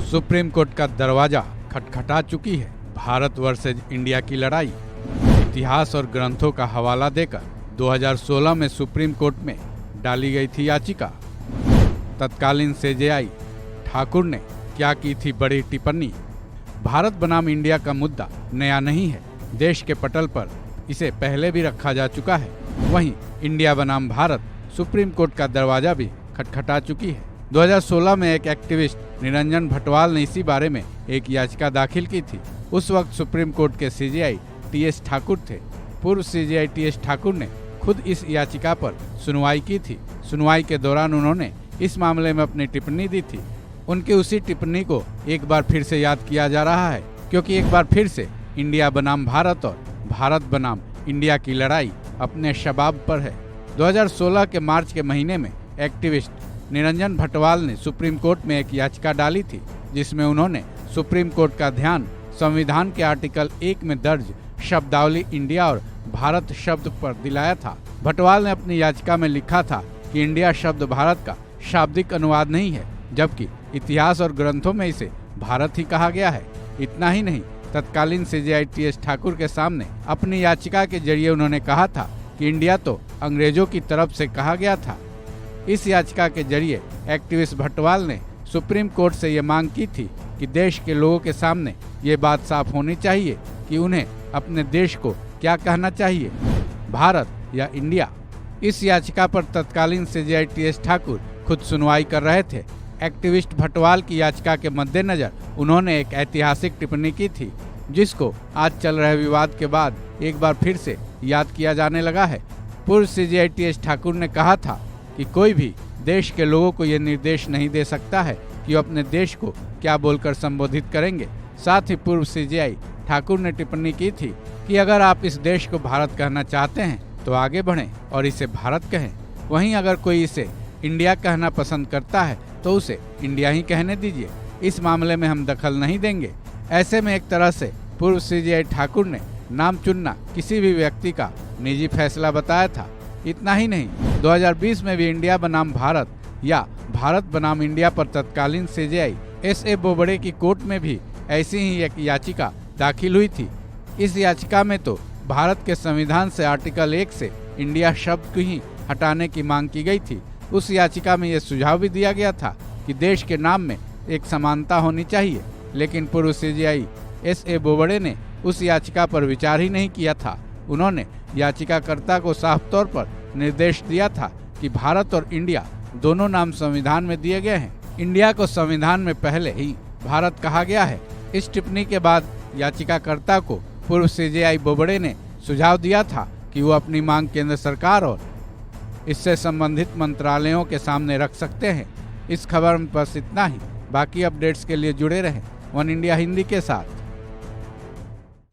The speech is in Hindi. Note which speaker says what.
Speaker 1: सुप्रीम कोर्ट का दरवाजा खटखटा चुकी है। भारत वर्सेज इंडिया की लड़ाई। इतिहास और ग्रंथों का हवाला देकर 2016 में सुप्रीम कोर्ट में डाली गई थी याचिका। तत्कालीन सीजेआई ठाकुर ने क्या की थी बड़ी टिप्पणी। भारत बनाम इंडिया का मुद्दा नया नहीं है, देश के पटल पर इसे पहले भी रखा जा चुका है। वहीं इंडिया बनाम भारत सुप्रीम कोर्ट का दरवाजा भी खटखटा चुकी है। 2016 में एक एक्टिविस्ट निरंजन भटवाल ने इसी बारे में एक याचिका दाखिल की थी। उस वक्त सुप्रीम कोर्ट के सीजेआई टीएस ठाकुर थे। पूर्व सीजेआई टीएस ठाकुर ने खुद इस याचिका पर सुनवाई की थी। सुनवाई के दौरान उन्होंने इस मामले में अपनी टिप्पणी दी थी। उनकी उसी टिप्पणी को एक बार फिर से याद किया जा रहा है, क्योंकि एक बार फिर से इंडिया बनाम भारत और भारत बनाम इंडिया की लड़ाई अपने शबाब पर है। 2016 के मार्च के महीने में एक्टिविस्ट निरंजन भटवाल ने सुप्रीम कोर्ट में एक याचिका डाली थी, जिसमें उन्होंने सुप्रीम कोर्ट का ध्यान संविधान के आर्टिकल 1 में दर्ज शब्दावली इंडिया और भारत शब्द पर दिलाया था। भटवाल ने अपनी याचिका में लिखा था कि इंडिया शब्द भारत का शाब्दिक अनुवाद नहीं है, जबकि इतिहास और ग्रंथों में इसे भारत ही कहा गया है। इतना ही नहीं, तत्कालीन सीजेआई टीएस ठाकुर के सामने अपनी याचिका के जरिए उन्होंने कहा था कि इंडिया तो अंग्रेजों की तरफ से कहा गया था। इस याचिका के जरिए एक्टिविस्ट भटवाल ने सुप्रीम कोर्ट से ये मांग की थी कि देश के लोगों के सामने ये बात साफ होनी चाहिए कि उन्हें अपने देश को क्या कहना चाहिए, भारत या इंडिया। इस याचिका पर तत्कालीन सीजेआई टीएस ठाकुर खुद सुनवाई कर रहे थे। एक्टिविस्ट भटवाल की याचिका के मद्देनजर उन्होंने एक ऐतिहासिक टिप्पणी की थी, जिसको आज चल रहे विवाद के बाद एक बार फिर से याद किया जाने लगा है। पूर्व सीजेआई टीएस ठाकुर ने कहा था कि कोई भी देश के लोगों को ये निर्देश नहीं दे सकता है कि वो अपने देश को क्या बोलकर संबोधित करेंगे। साथ ही पूर्व सीजेआई ठाकुर ने टिप्पणी की थी कि अगर आप इस देश को भारत कहना चाहते हैं तो आगे बढ़ें और इसे भारत कहें। वहीं अगर कोई इसे इंडिया कहना पसंद करता है तो उसे इंडिया ही कहने दीजिए। इस मामले में हम दखल नहीं देंगे। ऐसे में एक तरह से पूर्व सीजेआई ठाकुर ने नाम चुनना किसी भी व्यक्ति का निजी फैसला बताया था। इतना ही नहीं, 2020 में भी इंडिया बनाम भारत या भारत बनाम इंडिया पर तत्कालीन सीजेआई एसए बोबड़े की कोर्ट में भी ऐसी ही एक याचिका दाखिल हुई थी। इस याचिका में तो भारत के संविधान से आर्टिकल 1 से इंडिया शब्द को ही हटाने की मांग की गई थी। उस याचिका में यह सुझाव भी दिया गया था कि देश के नाम में एक समानता होनी चाहिए, लेकिन पूर्व सीजेआई एसए बोबड़े ने उस याचिका पर विचार ही नहीं किया था। उन्होंने याचिकाकर्ता को साफ तौर पर निर्देश दिया था कि भारत और इंडिया दोनों नाम संविधान में दिए गए हैं। इंडिया को संविधान में पहले ही भारत कहा गया है। इस टिप्पणी के बाद याचिकाकर्ता को पूर्व सीजेआई बोबड़े ने सुझाव दिया था कि वो अपनी मांग केंद्र सरकार और इससे संबंधित मंत्रालयों के सामने रख सकते हैं। इस खबर में बस इतना ही। बाकी अपडेट्स के लिए जुड़े रहें वन इंडिया हिंदी के साथ।